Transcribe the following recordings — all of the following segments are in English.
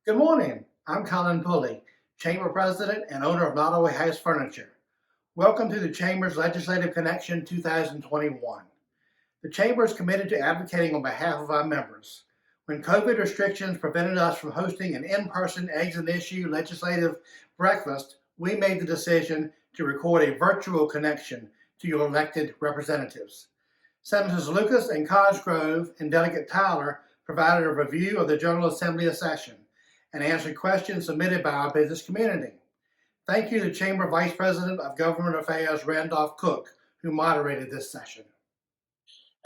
Good morning. I'm Colin Pulley, Chamber President and owner of Nottoway House Furniture. Welcome to the Chamber's Legislative Connection 2021. The Chamber is committed to advocating on behalf of our members. When COVID restrictions prevented us from hosting an in-person eggs and issue legislative breakfast, we made the decision to record a virtual connection to your elected representatives. Senators Lucas and Cosgrove and Delegate Tyler provided a review of the General Assembly session and answered questions submitted by our business community. Thank you to Chamber Vice President of Government Affairs, Randolph Cook, who moderated this session.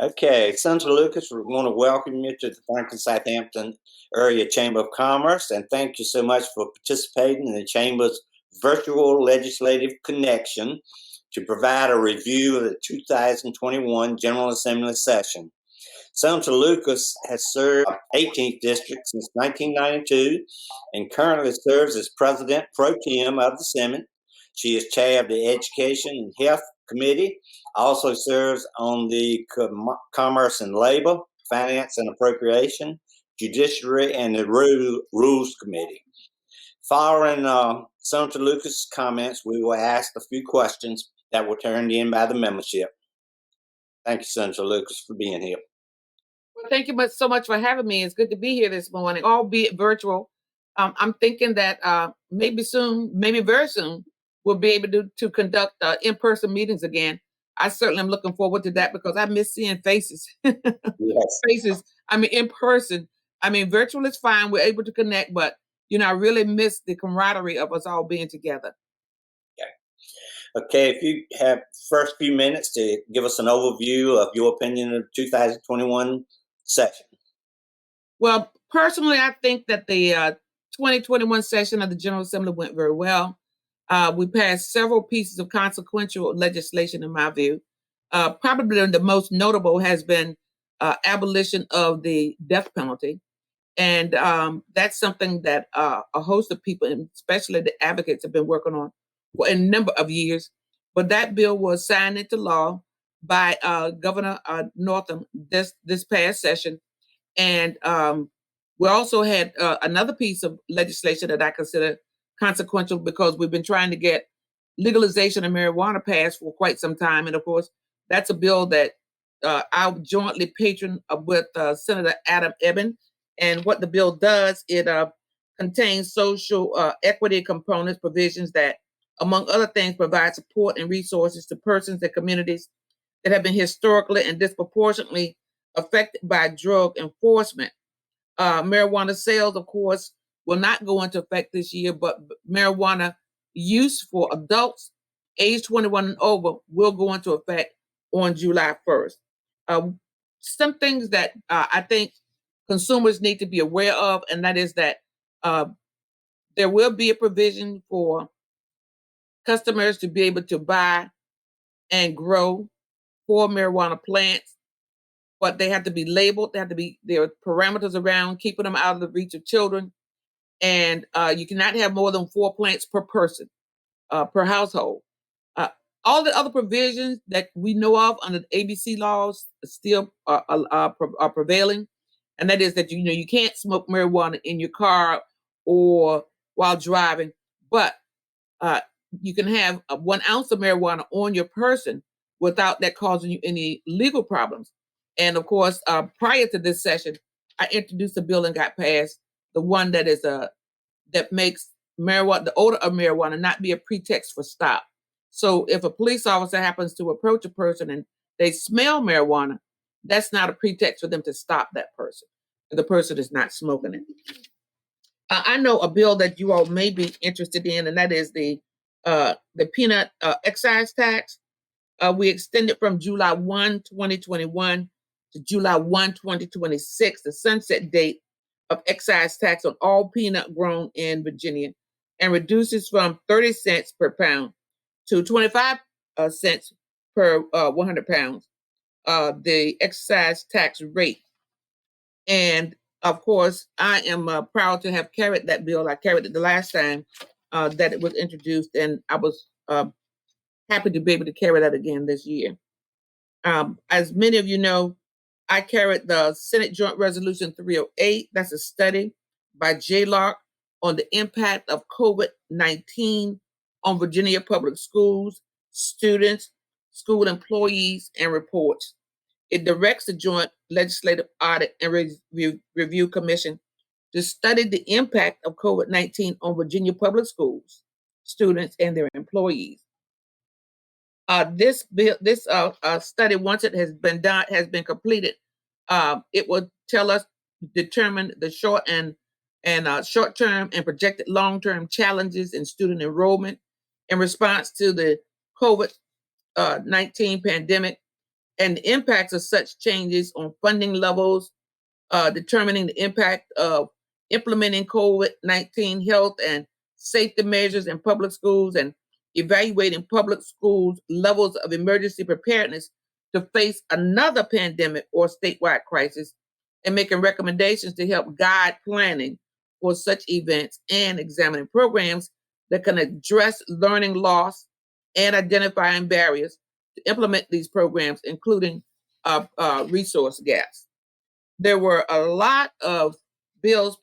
Okay, Senator Lucas, we want to welcome you to the Franklin-Southampton Area Chamber of Commerce, and thank you so much for participating in the Chamber's virtual legislative connection to provide a review of the 2021 General Assembly session. Senator Lucas has served 18th District since 1992 and currently serves as President Pro Tem of the Senate. She is chair of the Education and Health Committee, also serves on the Commerce and Labor, Finance and Appropriation, Judiciary, and the Rules Committee. Following Senator Lucas' comments, we will ask a few questions that were turned in by the membership. Thank you, Senator Lucas, for being here. Well, thank you so much for having me. It's good to be here this morning, albeit virtual. I'm thinking that maybe soon, maybe very soon, we'll be able to conduct in-person meetings again. I certainly am looking forward to that because I miss seeing faces. Yes. Faces. I mean, in person. I mean, virtual is fine. We're able to connect, but I really miss the camaraderie of us all being together. Okay, if you have first few minutes to give us an overview of your opinion of 2021 session. Well, personally, I think that the 2021 session of the General Assembly went very well. We passed several pieces of consequential legislation, in my view. Probably the most notable has been abolition of the death penalty. And that's something that a host of people, and especially the advocates, have been working on for a number of years. But that bill was signed into law by Governor Northam this past session. And we also had another piece of legislation that I consider consequential because we've been trying to get legalization of marijuana passed for quite some time. And of course, that's a bill that I jointly patron with Senator Adam Ebbin. And what the bill does, it contains social equity components, provisions that, among other things, provide support and resources to persons and communities that have been historically and disproportionately affected by drug enforcement. Marijuana sales, of course, will not go into effect this year, but marijuana use for adults age 21 and over will go into effect on July 1st. Some things that I think consumers need to be aware of, and that is that there will be a provision for customers to be able to buy and grow 4 marijuana plants, but they have to be labeled. There are parameters around keeping them out of the reach of children. And you cannot have more than 4 plants per person, per household. All the other provisions that we know of under the ABC laws still are prevailing. And that is that, you can't smoke marijuana in your car or while driving, but you can have 1 ounce of marijuana on your person without that causing you any legal problems. And of course, prior to this session, I introduced a bill and got passed, the one that is that makes marijuana, the odor of marijuana, not be a pretext for stop. So if a police officer happens to approach a person and they smell marijuana, that's not a pretext for them to stop that person. And the person is not smoking it. I know a bill that you all may be interested in, and that is the peanut excise tax. We extended from July 1, 2021 to July 1, 2026, the sunset date of excise tax on all peanut grown in Virginia, and reduces from 30 cents per pound to 25 cents per 100 pounds, the excise tax rate. And of course, I am proud to have carried that bill. I carried it the last time that it was introduced, and I was happy to be able to carry that again this year. As many of you know, I carried the Senate Joint Resolution 308. That's a study by J. Lark on the impact of COVID-19 on Virginia public schools, students, school employees, and reports. It directs the Joint Legislative Audit and Review Commission to study the impact of COVID-19 on Virginia public schools, students, and their employees. This study, once it has been done, has been completed, it will tell us, determine the short-term and projected long-term challenges in student enrollment in response to the COVID-19 pandemic and the impacts of such changes on funding levels, determining the impact of implementing COVID-19 health and safety measures in public schools, and evaluating public schools' levels of emergency preparedness to face another pandemic or statewide crisis, and making recommendations to help guide planning for such events, and examining programs that can address learning loss and identifying barriers to implement these programs, including resource gaps. There were a lot of bills,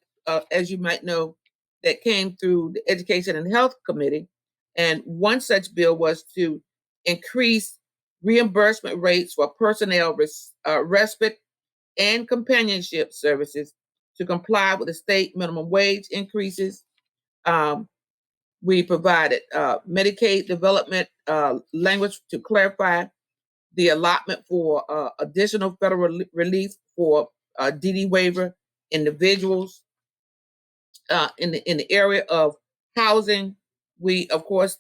as you might know, that came through the Education and Health Committee. And one such bill was to increase reimbursement rates for personnel respite and companionship services to comply with the state minimum wage increases. We provided Medicaid development language to clarify the allotment for additional federal relief for DD waiver individuals. In the area of housing, we of course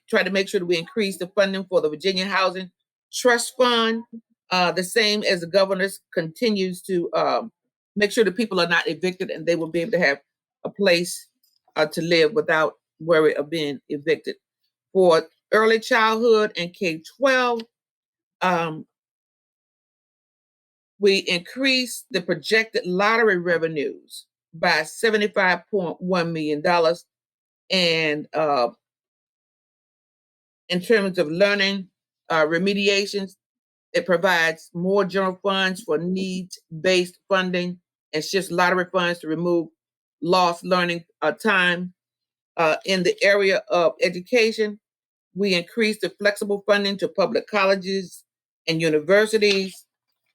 try to make sure that we increase the funding for the Virginia Housing Trust Fund, the same as the governor continues to make sure that people are not evicted and they will be able to have a place to live without worry of being evicted. For early childhood and K-12, we increased the projected lottery revenues by $75.1 million. And in terms of learning remediations, it provides more general funds for needs-based funding and shifts lottery funds to remove lost learning time. In the area of education, we increased the flexible funding to public colleges and universities.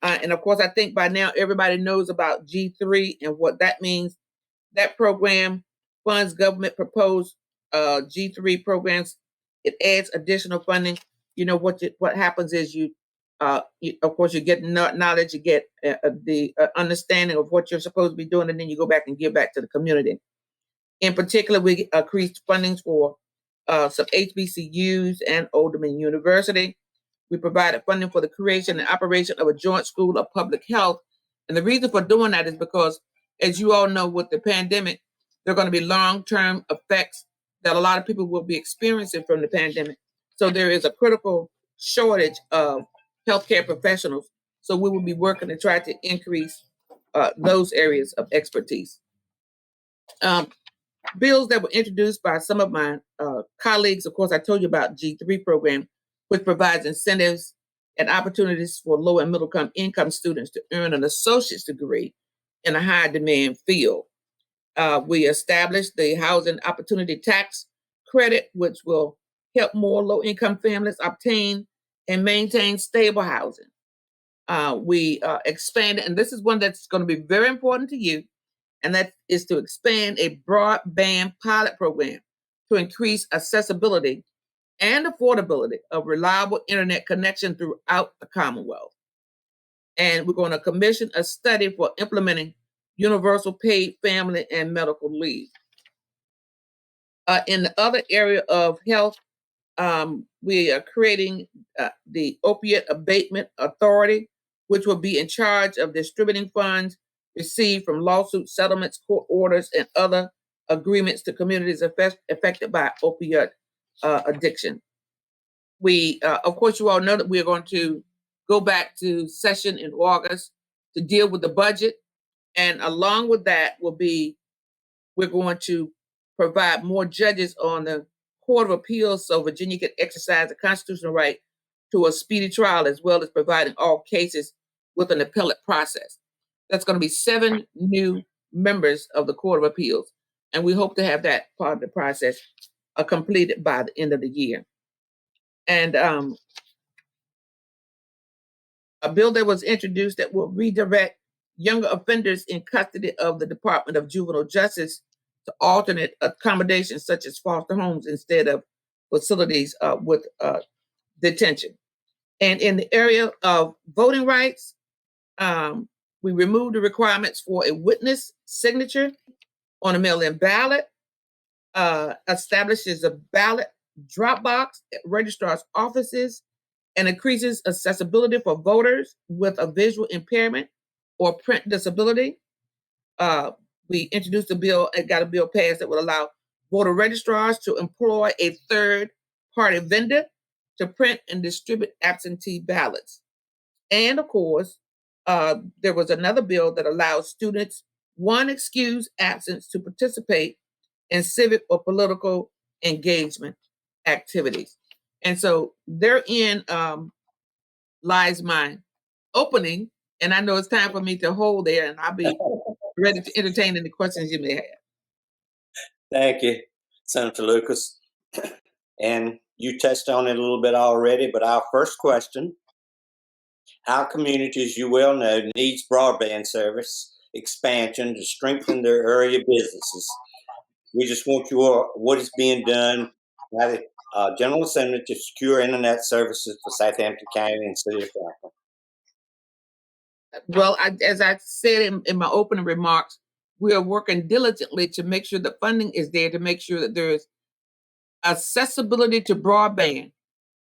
And of course, I think by now everybody knows about G3 and what that means. That program funds government proposed G3 programs. It adds additional funding. You know what happens is you of course you get knowledge, you get the understanding of what you're supposed to be doing, and then you go back and give back to the community. In particular, we increased funding for some HBCUs and Old Dominion University. We provided funding for the creation and operation of a joint school of public health. And the reason for doing that is because, as you all know, with the pandemic, there are going to be long-term effects that a lot of people will be experiencing from the pandemic. So there is a critical shortage of healthcare professionals. So we will be working to try to increase those areas of expertise. Bills that were introduced by some of my colleagues, of course, I told you about G3 program, which provides incentives and opportunities for low and middle income students to earn an associate's degree in a high demand field. We established the Housing Opportunity Tax Credit, which will help more low income families obtain and maintain stable housing. We expanded, and this is one that's going to be very important to you, and that is to expand a broadband pilot program to increase accessibility and affordability of reliable internet connection throughout the Commonwealth. And we're going to commission a study for implementing universal paid family and medical leave. In the other area of health, we are creating the Opiate Abatement Authority, which will be in charge of distributing funds received from lawsuits, settlements, court orders, and other agreements to communities affected by opioid addiction. We, of course, you all know that we are going to go back to session in August to deal with the budget. And along with that we're going to provide more judges on the Court of Appeals so Virginia can exercise the constitutional right to a speedy trial, as well as providing all cases with an appellate process. That's going to be 7 new members of the Court of Appeals. And we hope to have that part of the process completed by the end of the year. And a bill that was introduced that will redirect younger offenders in custody of the Department of Juvenile Justice to alternate accommodations such as foster homes instead of facilities with detention. And in the area of voting rights, we removed the requirements for a witness signature on a mail-in ballot, establishes a ballot drop box at registrar's offices, and increases accessibility for voters with a visual impairment or print disability. We introduced a bill and got a bill passed that would allow voter registrars to employ a third-party vendor to print and distribute absentee ballots. And of course, there was another bill that allows students one excused absence to participate in civic or political engagement activities. And so therein lies my opening. And I know it's time for me to hold there, and I'll be ready to entertain any questions you may have. Thank you, Senator Lucas. And you touched on it a little bit already, but our first question, our community, as you well know, needs broadband service expansion to strengthen their area businesses. We just want what is being done by the General Assembly to secure internet services for Southampton County and City of Franklin. Well, as I said in my opening remarks, we are working diligently to make sure the funding is there to make sure that there is accessibility to broadband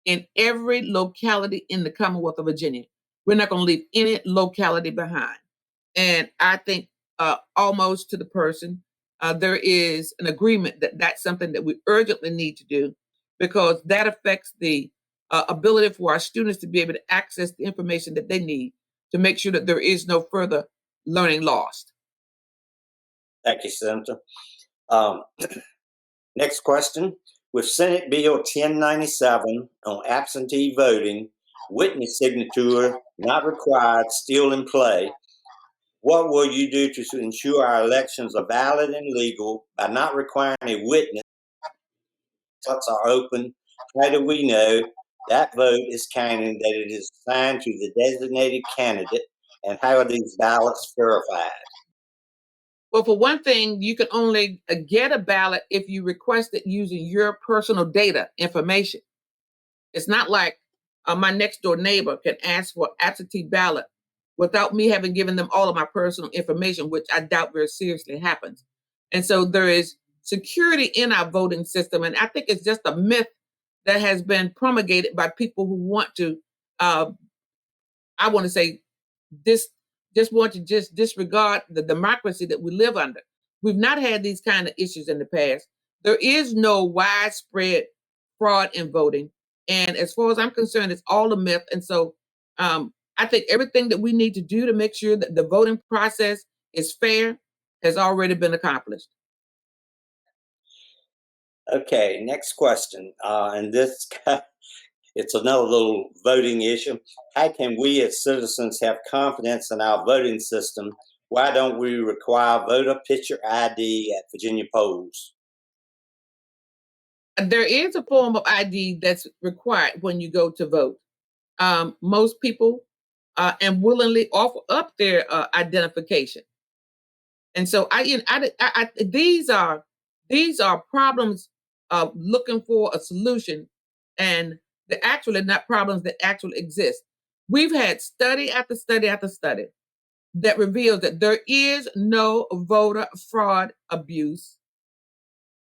in every locality in the Commonwealth of Virginia. We're not going to leave any locality behind. And I think almost to the person, there is an agreement that that's something that we urgently need to do, because that affects the ability for our students to be able to access the information that they need to make sure that there is no further learning lost. Thank you, Senator. Next question. With Senate Bill 1097 on absentee voting, witness signature not required, still in play, what will you do to ensure our elections are valid and legal by not requiring a witness? Ballots are open. How do we know that vote is counted, that it is assigned to the designated candidate, and how are these ballots verified? Well, for one thing, you can only get a ballot if you request it using your personal data information. It's not like my next door neighbor can ask for absentee ballot without me having given them all of my personal information, which I doubt very seriously happens. And so there is security in our voting system. And I think it's just a myth that has been promulgated by people who want to, I want to say, just want to just disregard the democracy that we live under. We've not had these kind of issues in the past. There is no widespread fraud in voting. And as far as I'm concerned, it's all a myth. And so I think everything that we need to do to make sure that the voting process is fair has already been accomplished. Okay, next question. And this, it's another little voting issue. How can we as citizens have confidence in our voting system? Why don't we require voter picture ID at Virginia polls? There is a form of ID that's required when you go to vote. Most people and willingly offer up their identification. And so these are problems of looking for a solution, and they're actually not problems that actually exist. We've had study after study after study that reveals that there is no voter fraud abuse.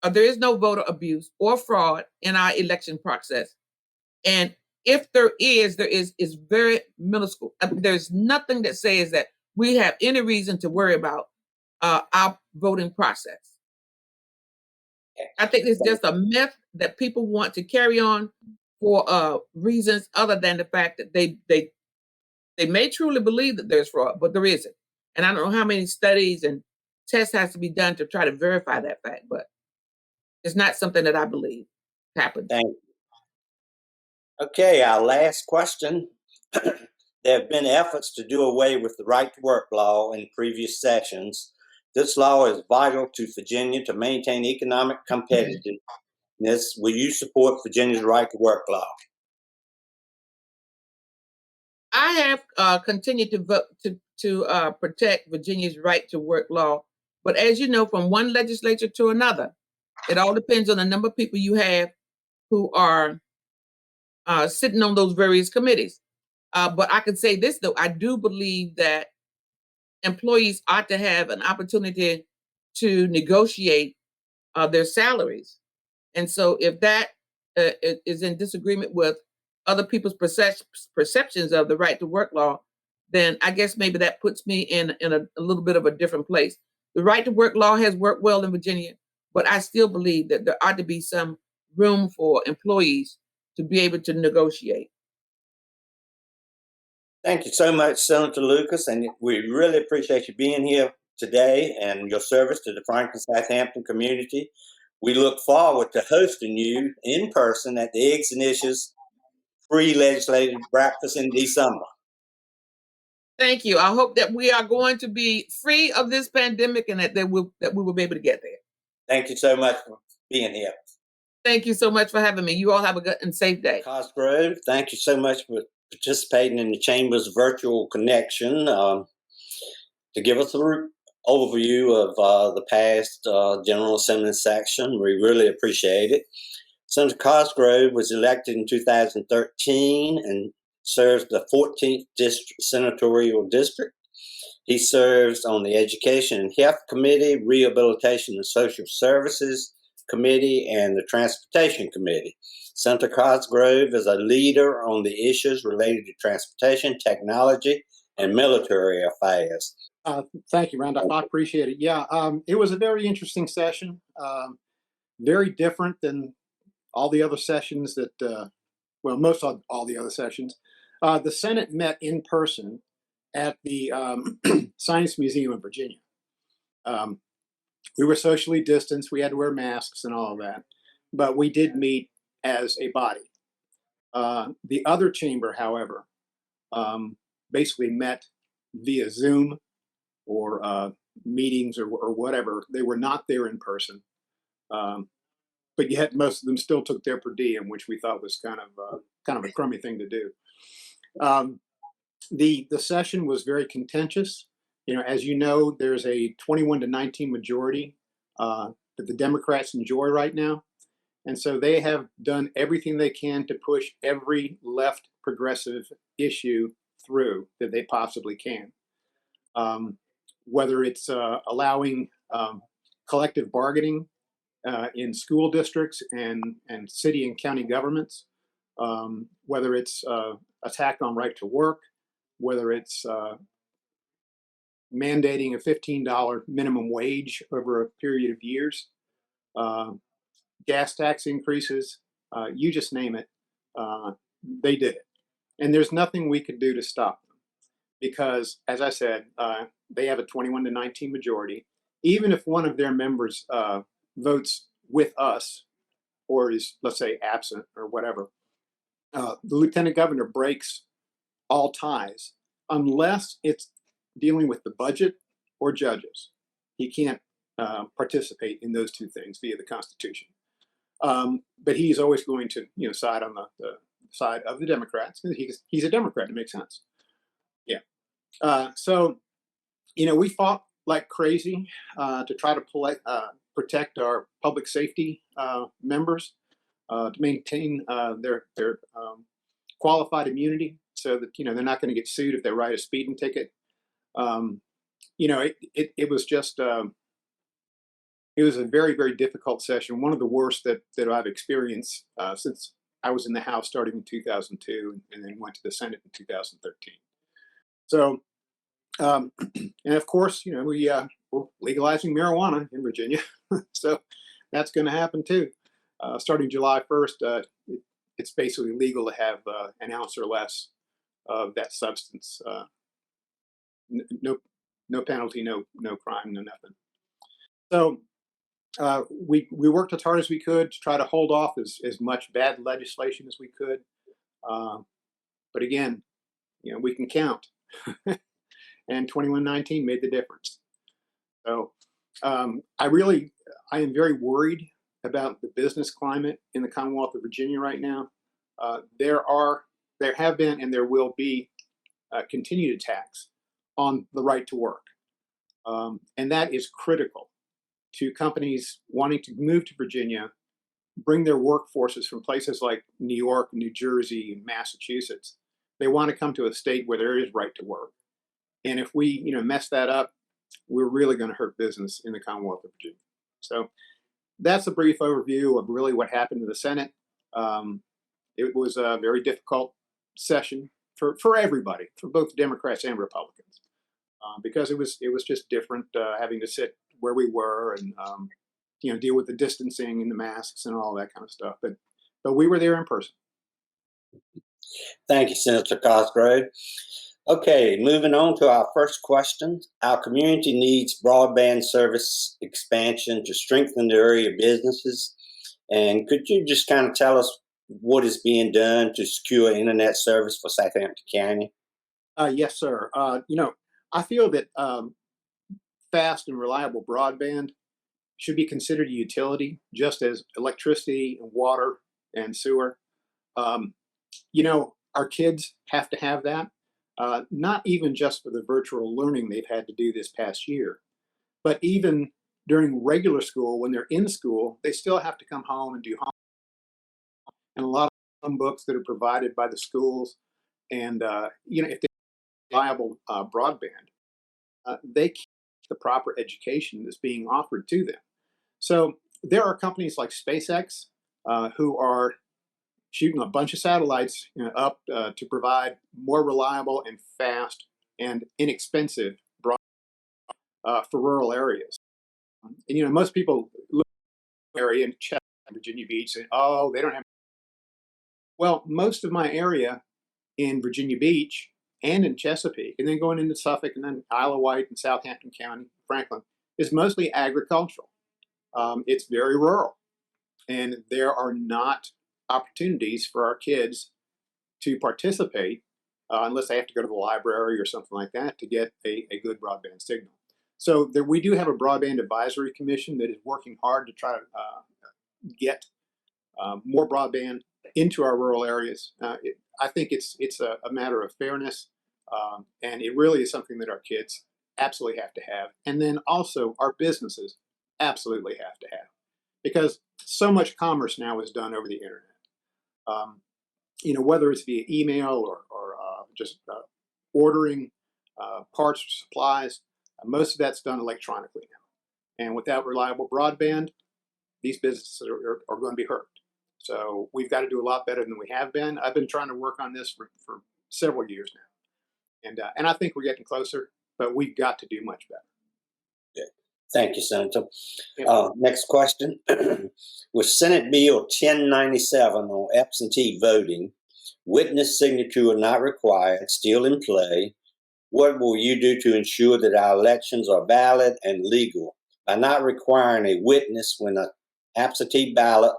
There is no voter abuse or fraud in our election process. And if there is very minuscule. There's nothing that says that we have any reason to worry about our voting process. I think it's just a myth that people want to carry on for reasons other than the fact that they may truly believe that there's fraud, but there isn't. And I don't know how many studies and tests has to be done to try to verify that fact, but it's not something that I believe happens. Thank you. Okay, our last question. There have been efforts to do away with the right to work law in previous sessions. This law is vital to Virginia to maintain economic competitiveness. Will you support Virginia's right to work law? I have continued to vote to protect Virginia's right to work law, but as you know, from one legislature to another, it all depends on the number of people you have who are sitting on those various committees. But I can say this, though, I do believe that employees ought to have an opportunity to negotiate their salaries. And so if that is in disagreement with other people's perceptions of the right to work law, then I guess maybe that puts me in a little bit of a different place. The right to work law has worked well in Virginia, but I still believe that there ought to be some room for employees to be able to negotiate. Thank you so much, Senator Lucas, and we really appreciate you being here today and your service to the Franklin-Southampton community. We look forward to hosting you in person at the Eggs and Issues free legislative breakfast in December. Thank you. I hope that we are going to be free of this pandemic and that we will be able to get there. Thank you so much for being here. Thank you so much for having me. You all have a good and safe day. Cosgrove, thank you so much for participating in the Chamber's virtual connection to give us an overview of the past General Assembly section. We really appreciate it. Senator Cosgrove was elected in 2013 and serves the 14th Senatorial District. He serves on the Education and Health Committee, Rehabilitation and Social Services Committee, and the Transportation Committee. Senator Cosgrove is a leader on the issues related to transportation, technology, and military affairs. Thank you, Randolph. I appreciate it. Yeah, it was a very interesting session, very different than all the other sessions that, well, most of all the other sessions. The Senate met in person at the Science Museum in Virginia. We were socially distanced. We had to wear masks and all of that, but we did meet as a body. The other chamber, however, basically met via Zoom or meetings or whatever. They were not there in person, but yet most of them still took their per diem, which we thought was kind of a crummy thing to do. The session was very contentious. As you know, there's a 21-19 majority that the Democrats enjoy right now. And so they have done everything they can to push every left progressive issue through that they possibly can. Whether it's allowing collective bargaining in school districts and city and county governments, whether it's attack on right to work, whether it's mandating a $15 minimum wage over a period of years, gas tax increases, you just name it, they did it. And there's nothing we could do to stop them because, as I said, they have a 21-19 majority. Even if one of their members votes with us or is, let's say, absent or whatever, the lieutenant governor breaks all ties unless it's dealing with the budget or judges. He can't participate in those two things via the Constitution. But he's always going to, side on the side of the Democrats. He's a Democrat. It makes sense. Yeah. So, we fought like crazy to try to protect our public safety members, to maintain their qualified immunity, so that they're not going to get sued if they write a speeding ticket. It was just it was a very, very difficult session, one of the worst that I've experienced since I was in the House starting in 2002 and then went to the Senate in 2013. So, and of course, we're legalizing marijuana in Virginia. So that's going to happen too. Starting July 1st, it's basically legal to have an ounce or less of that substance. No penalty, no crime, no nothing. So we worked as hard as we could to try to hold off as much bad legislation as we could. But again, we can count. And 21-19 made the difference. So I am very worried about the business climate in the Commonwealth of Virginia right now. There have been, and there will be continued attacks on the right to work. And that is critical to companies wanting to move to Virginia, bring their workforces from places like New York, New Jersey, and Massachusetts. They want to come to a state where there is right to work. And if we, mess that up, we're really going to hurt business in the Commonwealth of Virginia. So that's a brief overview of really what happened in the Senate. It was a very difficult session for everybody, for both Democrats and Republicans, because it was just different having to sit where we were and deal with the distancing and the masks and all that kind of stuff. But we were there in person. Thank you, Senator Cosgrove. Okay, moving on to our first question. Our community needs broadband service expansion to strengthen the area businesses. And could you just kind of tell us what is being done to secure internet service for Southampton County? Yes, sir. I feel that fast and reliable broadband should be considered a utility, just as electricity and water and sewer. Our kids have to have that. Not even just for the virtual learning they've had to do this past year, but even during regular school, when they're in school, they still have to come home and do home. And a lot of books that are provided by the schools, and if they have reliable broadband, they keep the proper education that's being offered to them. So there are companies like SpaceX who are shooting a bunch of satellites up to provide more reliable and fast and inexpensive broadband for rural areas. And most people look at the area in Virginia Beach and oh, they don't have. Well, most of my area in Virginia Beach and in Chesapeake, and then going into Suffolk and then Isle of Wight and Southampton County, Franklin, is mostly agricultural. It's very rural, and there are not opportunities for our kids to participate unless they have to go to the library or something like that to get a good broadband signal. So we do have a broadband advisory commission that is working hard to try to get more broadband into our rural areas. I think it's a matter of fairness, and it really is something that our kids absolutely have to have. And then also our businesses absolutely have to have, because so much commerce now is done over the internet. Whether it's via email or just ordering parts or supplies, most of that's done electronically now. And without reliable broadband, these businesses are going to be hurt. So we've got to do a lot better than we have been. I've been trying to work on this for several years now. And I think we're getting closer, but we've got to do much better. Yeah. Thank you, Senator. Yeah. Next question. With Senate Bill 1097 on absentee voting, witness signature are not required, still in play, what will you do to ensure that our elections are valid and legal by not requiring a witness when an absentee ballot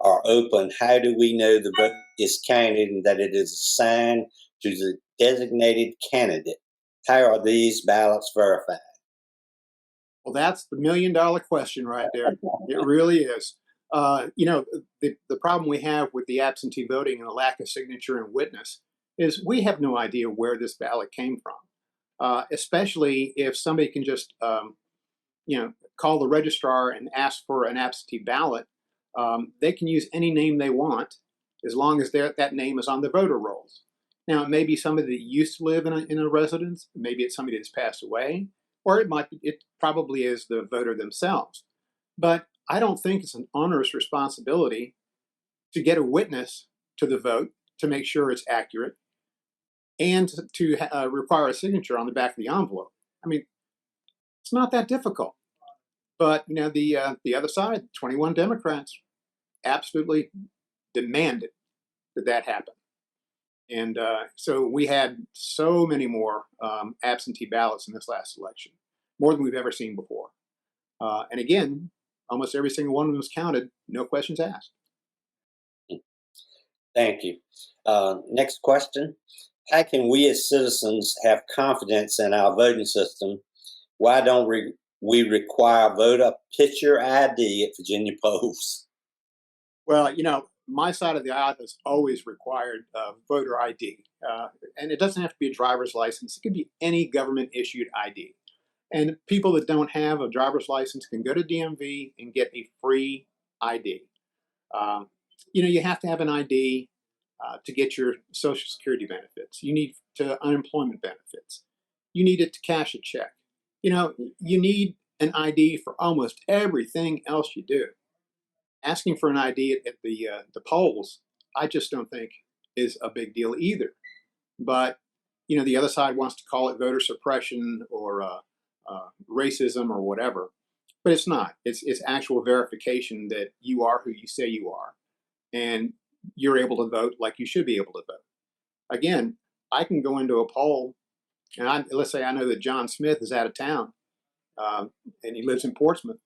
are open? How do we know the vote is counted and that it is assigned to the designated candidate? How are these ballots verified? Well, that's the $1 million question right there. It really is. The problem we have with the absentee voting and the lack of signature and witness is we have no idea where this ballot came from, especially if somebody can just, call the registrar and ask for an absentee ballot. They can use any name they want as long as that name is on the voter rolls. Now, it may be somebody that used to live in a residence, maybe it's somebody that's passed away, or it probably is the voter themselves. But I don't think it's an onerous responsibility to get a witness to the vote to make sure it's accurate and to require a signature on the back of the envelope. I mean, it's not that difficult. But the other side, 21 Democrats, absolutely demanded that happen. And so we had so many more absentee ballots in this last election, more than we've ever seen before. And again, almost every single one of them was counted, no questions asked. Thank you. Next question. How can we as citizens have confidence in our voting system? Why don't we require voter picture ID at Virginia polls? Well, my side of the aisle has always required voter ID. And it doesn't have to be a driver's license. It could be any government issued ID. And people that don't have a driver's license can go to DMV and get a free ID. You have to have an ID to get your Social Security benefits. You need to unemployment benefits. You need it to cash a check. You need an ID for almost everything else you do. Asking for an ID at the polls, I just don't think is a big deal either. But the other side wants to call it voter suppression or racism or whatever, but it's not. It's actual verification that you are who you say you are, and you're able to vote like you should be able to vote. Again, I can go into a poll, and let's say I know that John Smith is out of town, and he lives in Portsmouth.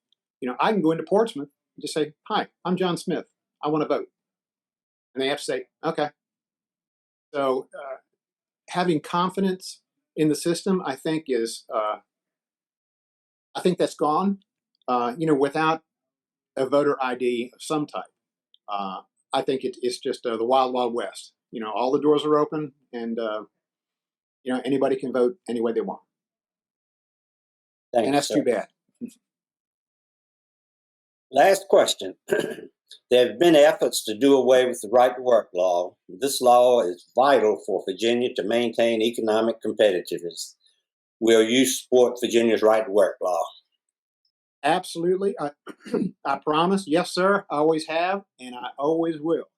I can go into Portsmouth and just say, "Hi, I'm John Smith. I want to vote," and they have to say, "Okay." So having confidence in the system, I think, I think that's gone. Without a voter ID of some type, I think it's just the wild, wild west. All the doors are open, and anybody can vote any way they want, and that's too bad. Last question. There have been efforts to do away with the right to work law. This law is vital for Virginia to maintain economic competitiveness. Will you support Virginia's right to work law? Absolutely. I promise. Yes, sir. I always have, and I always will.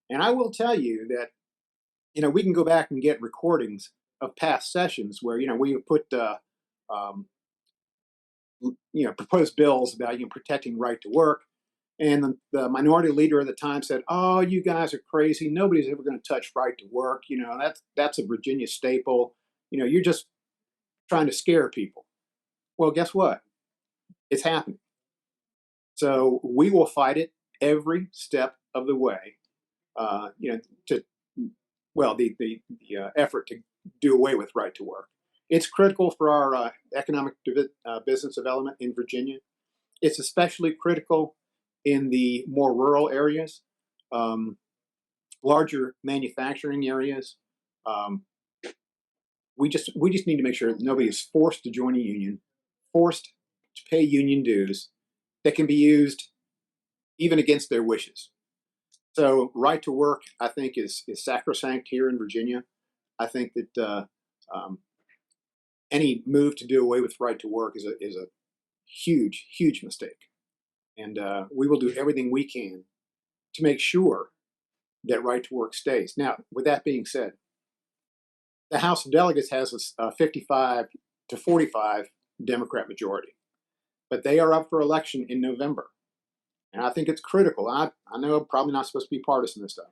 And I will tell you that, we can go back and get recordings of past sessions where, we put, proposed bills about, protecting right to work. And the minority leader at the time said, "Oh, you guys are crazy. Nobody's ever going to touch right to work. That's a Virginia staple. You're just trying to scare people." Well, guess what? It's happening. So we will fight it every step of the way. The effort to do away with right to work. It's critical for our economic business development in Virginia. It's especially critical in the more rural areas, larger manufacturing areas. We just need to make sure that nobody is forced to join a union, forced to pay union dues that can be used even against their wishes. So right to work, I think, is sacrosanct here in Virginia. I think that any move to do away with right to work is a huge, huge mistake. And we will do everything we can to make sure that right to work stays. Now, with that being said, the House of Delegates has a 55 to 45 Democrat majority, but they are up for election in November. And I think it's critical. I know I'm probably not supposed to be partisan and stuff,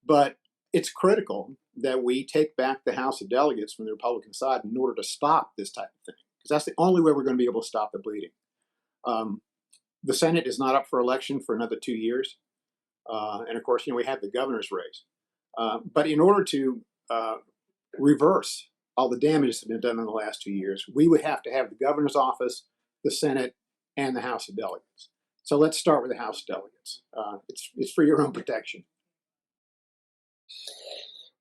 but it's critical that we take back the House of Delegates from the Republican side in order to stop this type of thing, because that's the only way we're going to be able to stop the bleeding. The Senate is not up for election for another 2 years. And of course, we have the governor's race. But in order to reverse all the damage that's been done in the last 2 years, we would have to have the governor's office, the Senate, and the House of Delegates. So let's start with the House of Delegates. It's for your own protection.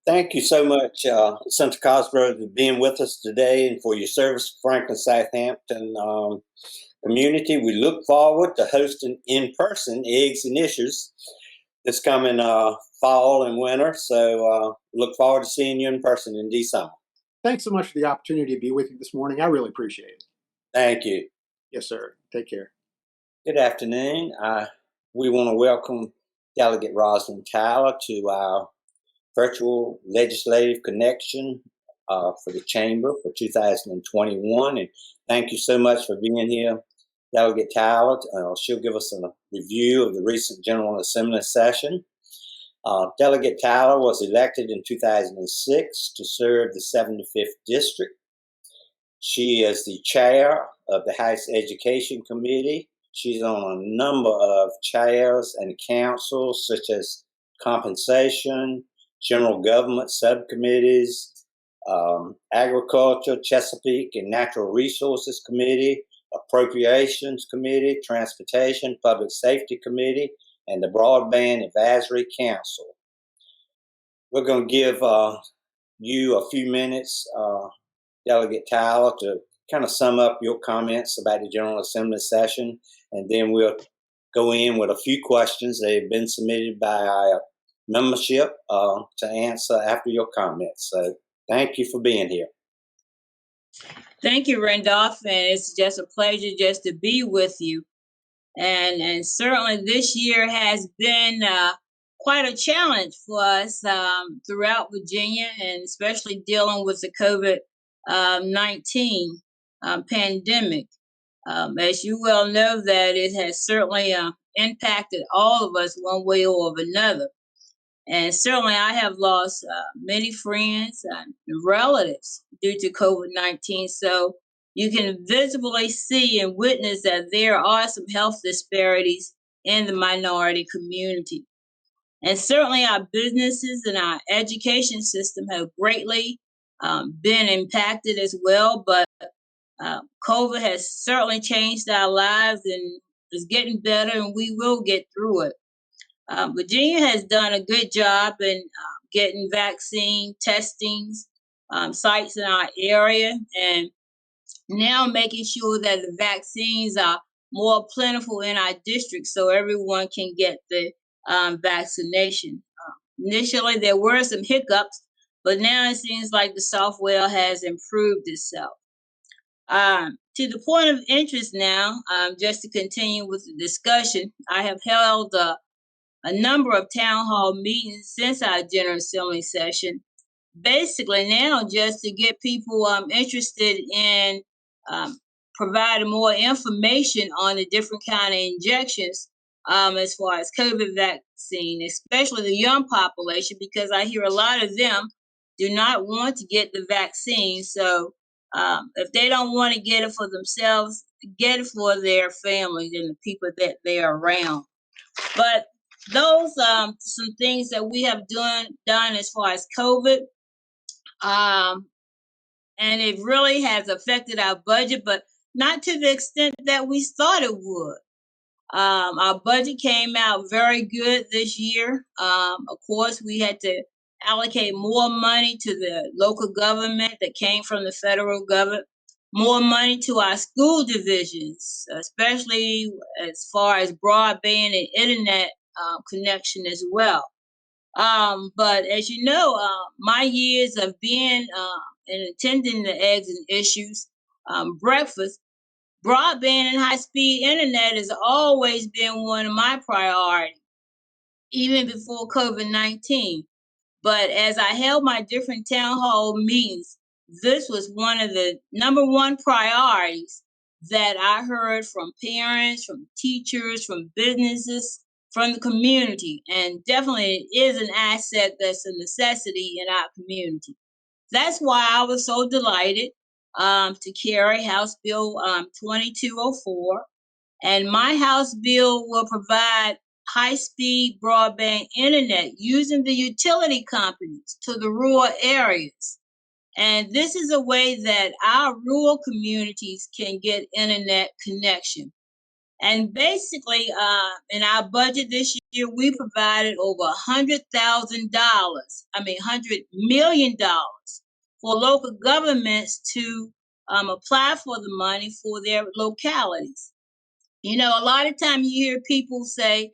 Thank you so much, Senator Cosgrove, for being with us today and for your service to Franklin-Southampton community. We look forward to hosting in-person Eggs and Issues this coming fall and winter. So look forward to seeing you in person in December. Thanks so much for the opportunity to be with you this morning. I really appreciate it. Thank you. Yes, sir. Take care. Good afternoon. We want to welcome Delegate Rosalind Tyler to our virtual legislative connection for the Chamber for 2021. And thank you so much for being here, Delegate Tyler. She'll give us a review of the recent General Assembly session. Delegate Tyler was elected in 2006 to serve the 75th District. She is the chair of the House Education Committee. She's on a number of chairs and councils, such as compensation, general government subcommittees, agriculture, Chesapeake and Natural Resources Committee, Appropriations Committee, Transportation, Public Safety Committee, and the Broadband Advisory Council. We're going to give you a few minutes, Delegate Tyler, to kind of sum up your comments about the General Assembly session, and then we'll go in with a few questions that have been submitted by our membership to answer after your comments. So thank you for being here. Thank you, Randolph, and it's just a pleasure just to be with you. And certainly this year has been quite a challenge for us throughout Virginia, and especially dealing with the COVID-19 pandemic. As you well know, that it has certainly impacted all of us one way or another. And certainly I have lost many friends and relatives due to COVID-19. So you can visibly see and witness that there are some health disparities in the minority community. And certainly our businesses and our education system have greatly been impacted as well. But COVID has certainly changed our lives and is getting better, and we will get through it. Virginia has done a good job in getting vaccine testings, sites in our area, and now making sure that the vaccines are more plentiful in our district so everyone can get the vaccination. Initially, there were some hiccups, but now it seems like the software has improved itself. To the point of interest now, just to continue with the discussion, I have held a number of town hall meetings since our General Assembly session, basically now just to get people interested in providing more information on the different kind of injections as far as COVID vaccine, especially the young population, because I hear a lot of them do not want to get the vaccine. So if they don't want to get it for themselves, get it for their families and the people that they are around. But those some things that we have done as far as COVID, and it really has affected our budget, but not to the extent that we thought it would. Our budget came out very good this year. Of course, we had to allocate more money to the local government that came from the federal government, more money to our school divisions, especially as far as broadband and internet connection as well. But as you know, my years of being and attending the Eggs and Issues breakfast, broadband and high-speed internet has always been one of my priorities, even before COVID-19. But as I held my different town hall meetings, this was one of the number one priorities that I heard from parents, from teachers, from businesses, from the community. And definitely it is an asset that's a necessity in our community. That's why I was so delighted to carry House Bill 2204. And my House bill will provide high-speed broadband internet using the utility companies to the rural areas. And this is a way that our rural communities can get internet connection. And basically, in our budget this year, we provided over $100 million for local governments to apply for the money for their localities. You know, a lot of times you hear people say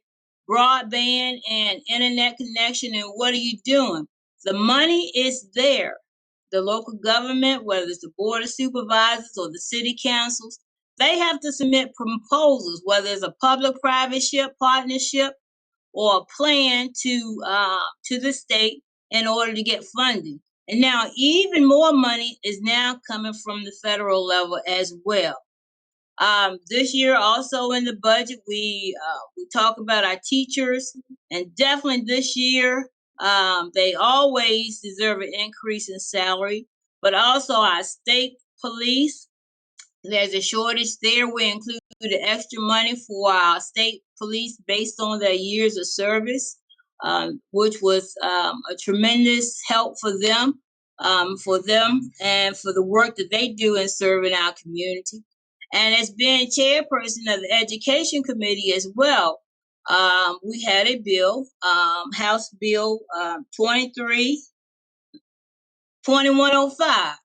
broadband and internet connection, and what are you doing? The money is there. The local government, whether it's the board of supervisors or the city councils, they have to submit proposals, whether it's a public-private partnership or a plan to the state in order to get funding. And now even more money is now coming from the federal level as well. This year, also in the budget, we talk about our teachers, and definitely this year, they always deserve an increase in salary. But also our state police, there's a shortage there. We include the extra money for our state police based on their years of service, which was a tremendous help for them and for the work that they do in serving our community. And as being chairperson of the Education Committee as well, we had a bill, House Bill 2105.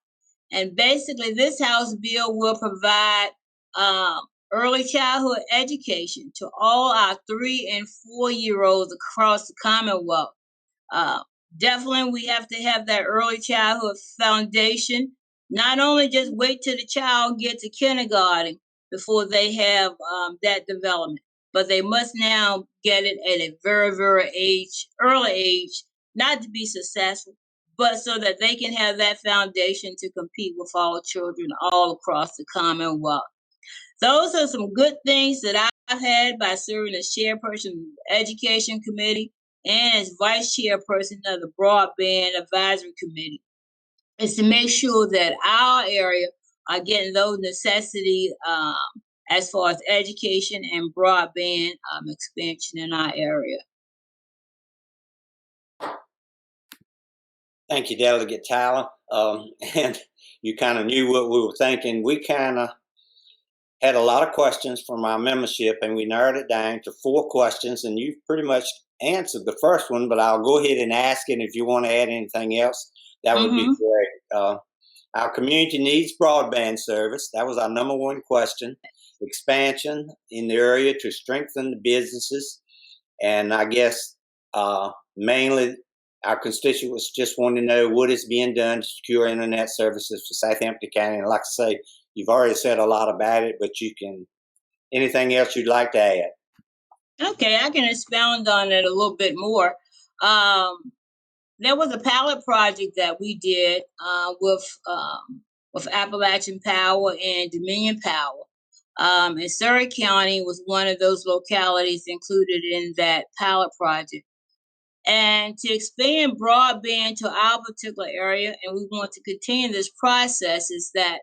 And basically, this House bill will provide early childhood education to all our 3 and 4-year-olds across the Commonwealth. Uh, Definitely, we have to have that early childhood foundation. Not only just wait till the child gets to kindergarten before they have that development, but they must now get it at a very, very early age, not to be successful, but so that they can have that foundation to compete with all children all across the Commonwealth. Those are some good things that I've had by serving as chairperson of the Education Committee and as vice chairperson of the Broadband Advisory Committee, is to make sure that our area are getting those necessities as far as education and broadband expansion in our area. Thank you, Delegate Tyler. And you kind of knew what we were thinking. We kind of had a lot of questions from our membership, and we narrowed it down to 4 questions, and you've pretty much answered the first one, but I'll go ahead and ask it. If you want to add anything else, that would be great. Our community needs broadband service. That was our number 1 question. Expansion in the area to strengthen the businesses. And I guess mainly our constituents just want to know what is being done to secure internet services for Southampton County. And like I say, you've already said a lot about it, but you can, anything else you'd like to add? Okay, I can expound on it a little bit more. There was a pilot project that we did with Appalachian Power and Dominion Power. And Surrey County was one of those localities included in that pilot project. And to expand broadband to our particular area, and we want to continue this process, is that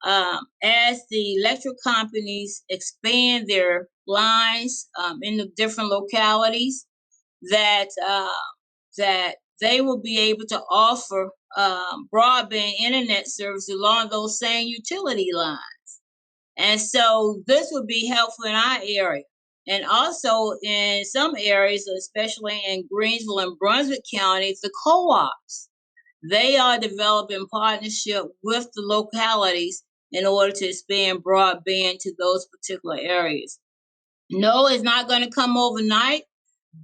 as the electric companies expand their lines in the different localities, that they will be able to offer broadband internet service along those same utility lines. And so this would be helpful in our area. And also in some areas, especially in Greensville and Brunswick counties, the co-ops, they are developing partnership with the localities in order to expand broadband to those particular areas. No, it's not going to come overnight,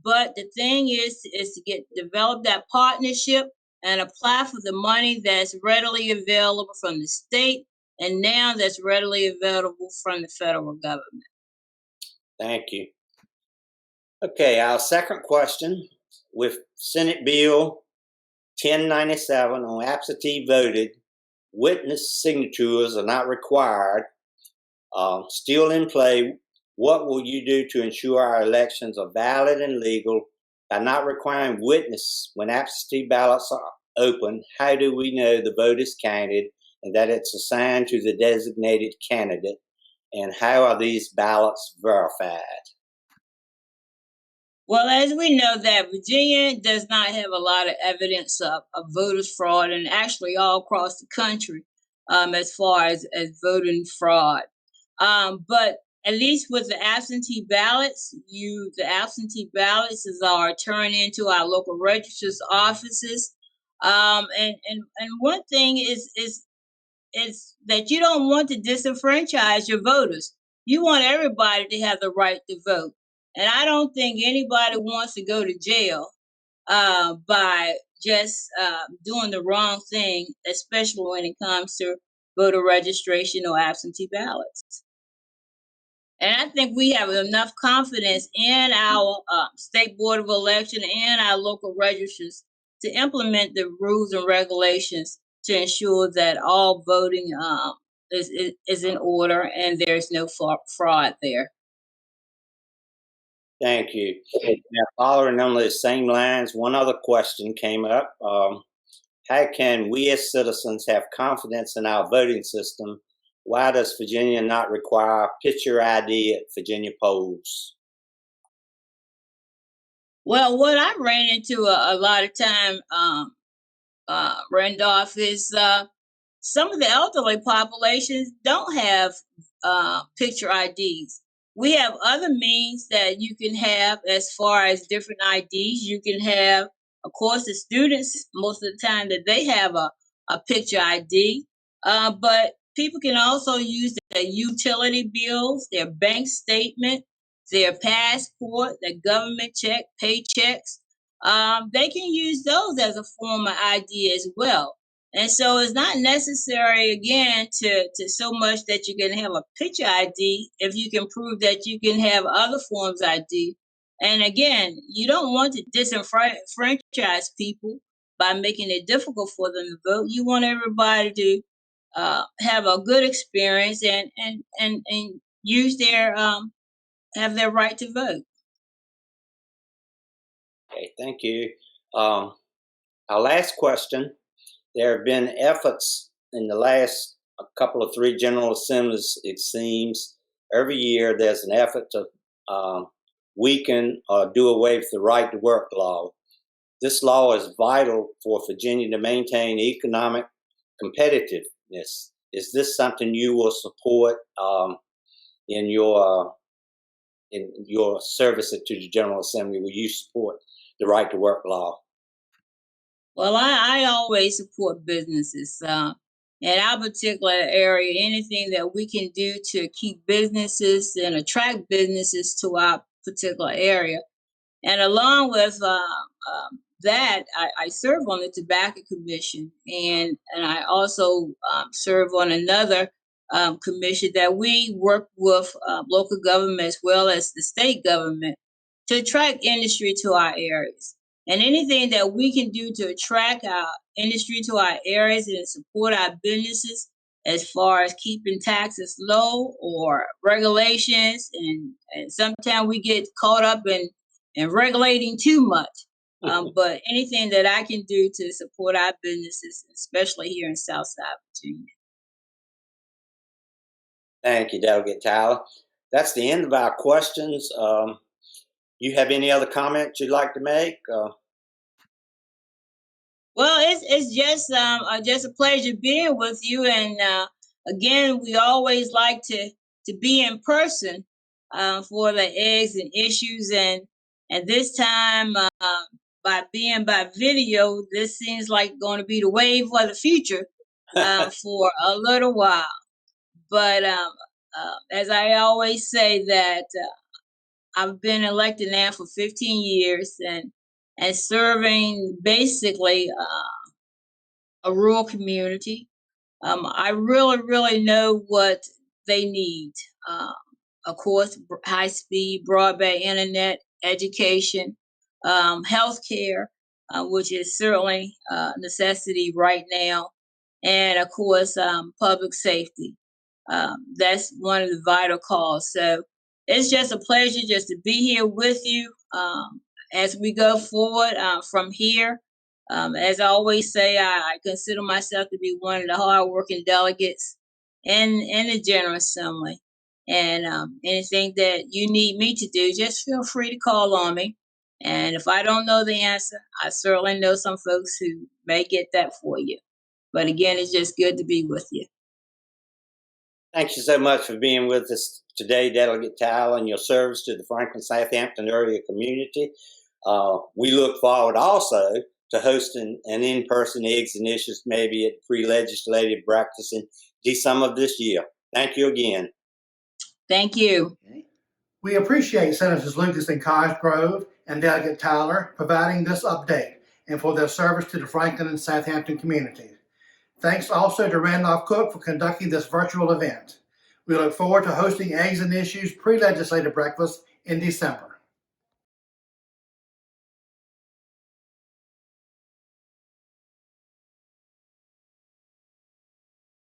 but the thing is to develop that partnership and apply for the money that's readily available from the state, and now that's readily available from the federal government. Thank you. Okay, our second question, with Senate Bill 1097 on absentee voted, witness signatures are not required, still in play. What will you do to ensure our elections are valid and legal by not requiring witness when absentee ballots are open? How do we know the vote is counted and that it's assigned to the designated candidate? And how are these ballots verified? Well, as we know that Virginia does not have a lot of evidence of voters fraud, and actually all across the country as far as voting fraud. But at least with the absentee ballots, the absentee ballots are turned into our local registrar's offices. And one thing is that you don't want to disenfranchise your voters. You want everybody to have the right to vote. And I don't think anybody wants to go to jail by just doing the wrong thing, especially when it comes to voter registration or absentee ballots. And I think we have enough confidence in our State Board of Election and our local registrars to implement the rules and regulations to ensure that all voting is in order and there's no fraud there. Thank you. Now, following on the same lines, one other question came up. How can we as citizens have confidence in our voting system? Why does Virginia not require picture ID at Virginia polls? Well, what I ran into a lot of time, Randolph, is some of the elderly populations don't have picture IDs. We have other means that you can have as far as different IDs. You can have, of course, the students, most of the time that they have a picture ID, but people can also use their utility bills, their bank statement, their passport, their government check, paychecks. They can use those as a form of ID as well. And so it's not necessary again to so much that you can have a picture ID if you can prove that you can have other forms of ID. And again, you don't want to disenfranchise people by making it difficult for them to vote. You want everybody to have a good experience and use their have their right to vote. Okay, thank you. Our last question. There have been efforts in the last couple of three General Assemblies, it seems. Every year there's an effort to weaken or do away with the right to work law. This law is vital for Virginia to maintain economic competitiveness. Is this something you will support in your service to the General Assembly? Will you support the right to work law? Well, I always support businesses. In our particular area, anything that we can do to keep businesses and attract businesses to our particular area. And along with that, I serve on the Tobacco Commission, and I also serve on another commission that we work with local government as well as the state government to attract industry to our areas. And anything that we can do to attract our industry to our areas and support our businesses as far as keeping taxes low or regulations, and sometimes we get caught up in regulating too much. But anything that I can do to support our businesses, especially here in Southside Virginia. Thank you, Delegate Tyler. That's the end of our questions. You have any other comments you'd like to make? Well, it's just a pleasure being with you, and again, we always like to be in person for the eggs and issues, and this time by video, this seems like going to be the wave of the future for a little while. But as I always say, that I've been elected now for 15 years and serving basically a rural community. I really know what they need. Of course, high-speed broadband internet, education, healthcare, which is certainly a necessity right now, and of course, public safety. That's one of the vital calls. So it's just a pleasure just to be here with you as we go forward from here. As I always say, I consider myself to be one of the hardworking delegates in the General Assembly. And anything that you need me to do, just feel free to call on me. And if I don't know the answer, I certainly know some folks who may get that for you. But again, it's just good to be with you. Thank you so much for being with us today, Delegate Tyler, and your service to the Franklin-Southampton area community. We look forward also to hosting an in-person Eggs and Issues, maybe at pre-legislative breakfast in December of this year. Thank you again. Thank you. We appreciate Senators Lucas and Cosgrove and Delegate Tyler providing this update and for their service to the Franklin and Southampton communities. Thanks also to Randolph Cook for conducting this virtual event. We look forward to hosting Eggs and Issues pre-legislative breakfast in December.